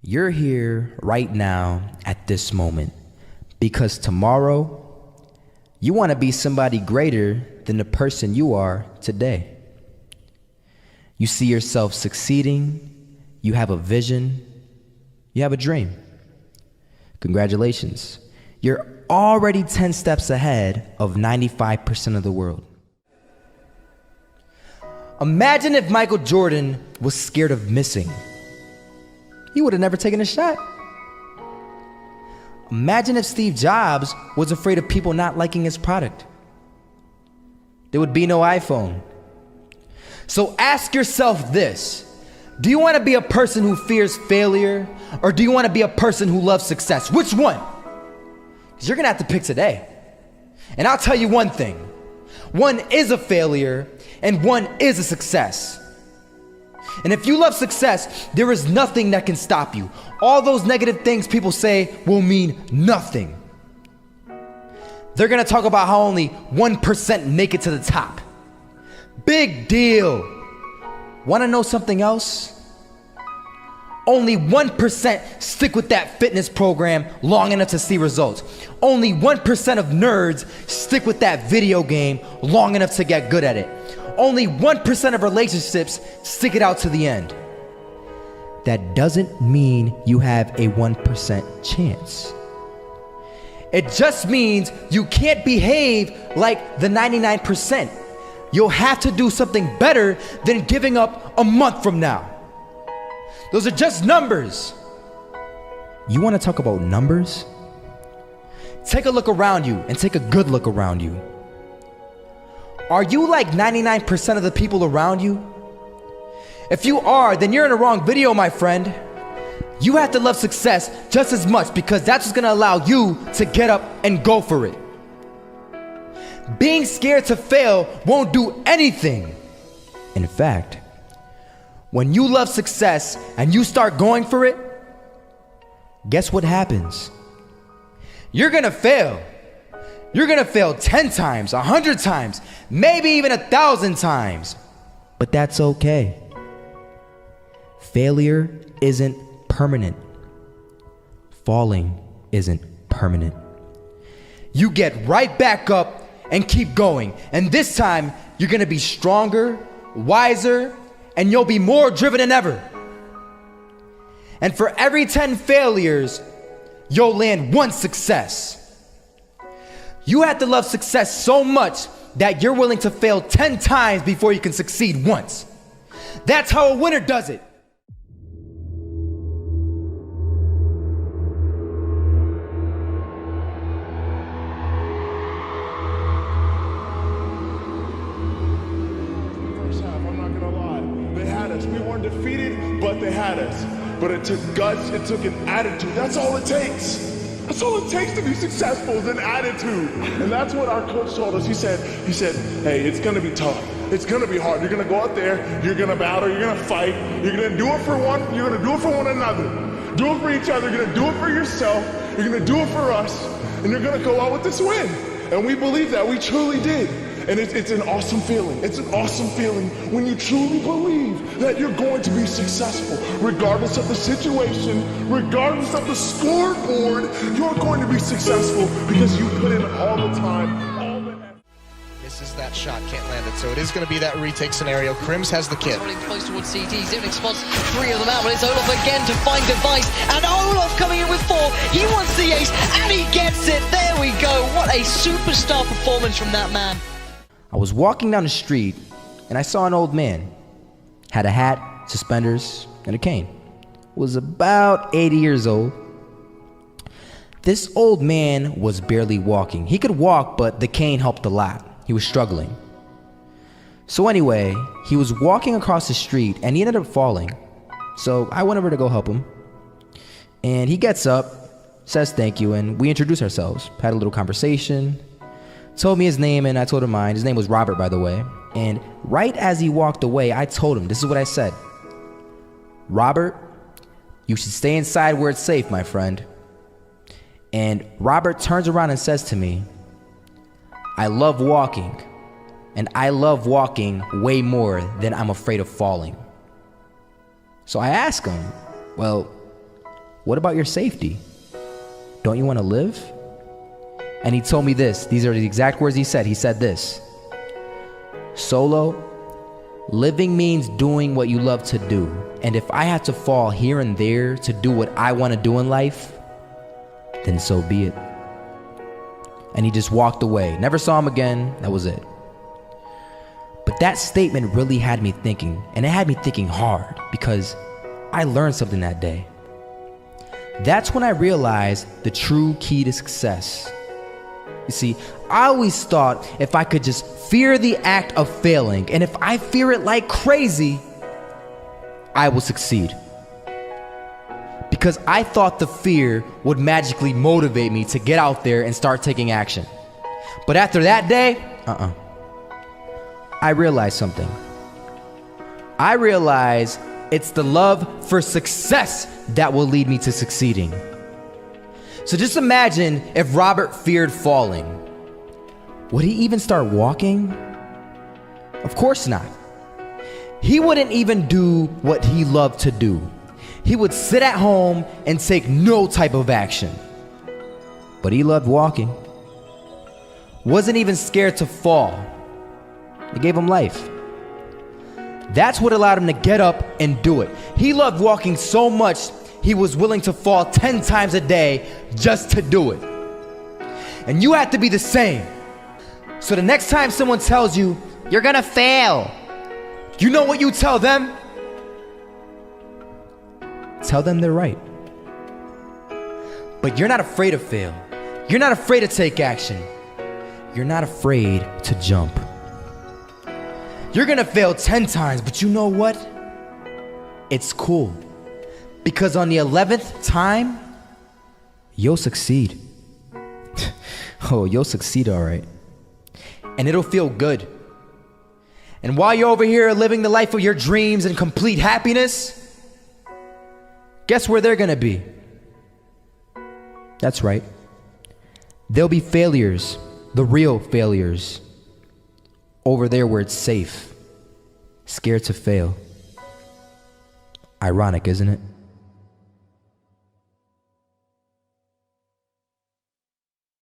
You're here right now at this moment because tomorrow you want to be somebody greater than the person you are today. You see yourself succeeding, you have a vision, you have a dream. Congratulations. You're already 10 steps ahead of 95% of the world. Imagine if Michael Jordan was scared of missing. He would have never taken a shot. Imagine if Steve Jobs was afraid of people not liking his product. There would be no iPhone. So ask yourself this: do you want to be a person who fears failure, or do you want to be a person who loves success? Which one? Because you're gonna have to pick today. And I'll tell you one thing: one is a failure and one is a success. And if you love success, there is nothing that can stop you. All those negative things people say will mean nothing. They're gonna talk about how only 1% make it to the top. Big deal. Wanna know something else? Only 1% stick with that fitness program long enough to see results. Only 1% of nerds stick with that video game long enough to get good at it. Only 1% of relationships stick it out to the end. That doesn't mean you have a 1% chance. It just means you can't behave like the 99%. You'll have to do something better than giving up a month from now. Those are just numbers. You want to talk about numbers? Take a look around you and take a good look around you. Are you like 99% of the people around you? If you are, then you're in the wrong video, my friend. You have to love success just as much because that's what's gonna allow you to get up and go for it. Being scared to fail won't do anything. In fact, when you love success and you start going for it, guess what happens? You're gonna fail. You're gonna fail 10 times, 100 times, maybe even 1,000 times. But that's okay. Failure isn't permanent. Falling isn't permanent. You get right back up and keep going. And this time, you're gonna be stronger, wiser, and you'll be more driven than ever. And for every 10 failures, you'll land one success. You have to love success so much that you're willing to fail 10 times before you can succeed once. That's how a winner does it. First half, I'm not gonna lie. They had us. We weren't defeated, but they had us. But it took guts, it took an attitude. That's all it takes. That's all it takes to be successful is an attitude. And that's what our coach told us. He said, hey, it's gonna be tough. It's gonna be hard. You're gonna go out there, you're gonna battle, you're gonna fight, you're gonna do it for one, you're gonna do it for one another. Do it for each other, you're gonna do it for yourself, you're gonna do it for us, and you're gonna go out with this win. And we believe that, we truly did. And it's an awesome feeling. It's an awesome feeling when you truly believe that you're going to be successful. Regardless of the situation, regardless of the scoreboard, you're going to be successful because you put in all the time, all the effort. Misses that shot, can't land it. So it is going to be that retake scenario. Crims has the kid. Running close towards CT. Zivnik spots 3 of them out, but it's Olof again to find Device. And Olof coming in with 4. He wants the ace, and he gets it. There we go. What a superstar performance from that man. I was walking down the street and I saw an old man. Had a hat, suspenders, and a cane. Was about 80 years old. This old man was barely walking. He could walk, but the cane helped a lot. He was struggling. So anyway, he was walking across the street and he ended up falling. So I went over to go help him. And he gets up, says thank you, and we introduced ourselves. Had a little conversation. Told me his name and I told him mine. His name was Robert, by the way. And right as he walked away, I told him, this is what I said. Robert, you should stay inside where it's safe, my friend. And Robert turns around and says to me, I love walking, and I love walking way more than I'm afraid of falling. So I ask him, well, What about your safety? Don't you want to live? And he told me this. These are the exact words he said. He said this: Solo, living means doing what you love to do. And if I have to fall here and there to do what I want to do in life, then so be it. And he just walked away. Never saw him again. That was it. But that statement really had me thinking, and it had me thinking hard, because I learned something that day. That's when I realized the true key to success. You see, I always thought if I could just fear the act of failing, and if I fear it like crazy, I will succeed. Because I thought the fear would magically motivate me to get out there and start taking action. But after that day, I realized something. I realized it's the love for success that will lead me to succeeding. So just imagine if Robert feared falling. Would he even start walking? Of course not. He wouldn't even do what he loved to do. He would sit at home and take no type of action. But he loved walking. Wasn't even scared to fall. It gave him life. That's what allowed him to get up and do it. He loved walking so much, he was willing to fall 10 times a day just to do it. And you have to be the same. So the next time someone tells you, you're gonna fail, you know what you tell them? Tell them they're right. But you're not afraid to fail. You're not afraid to take action. You're not afraid to jump. You're gonna fail 10 times, but you know what? It's cool. Because on the 11th time, you'll succeed. Oh, you'll succeed, all right. And it'll feel good. And while you're over here living the life of your dreams and complete happiness, guess where they're gonna be? That's right. They'll be failures, the real failures. Over there where it's safe, scared to fail. Ironic, isn't it?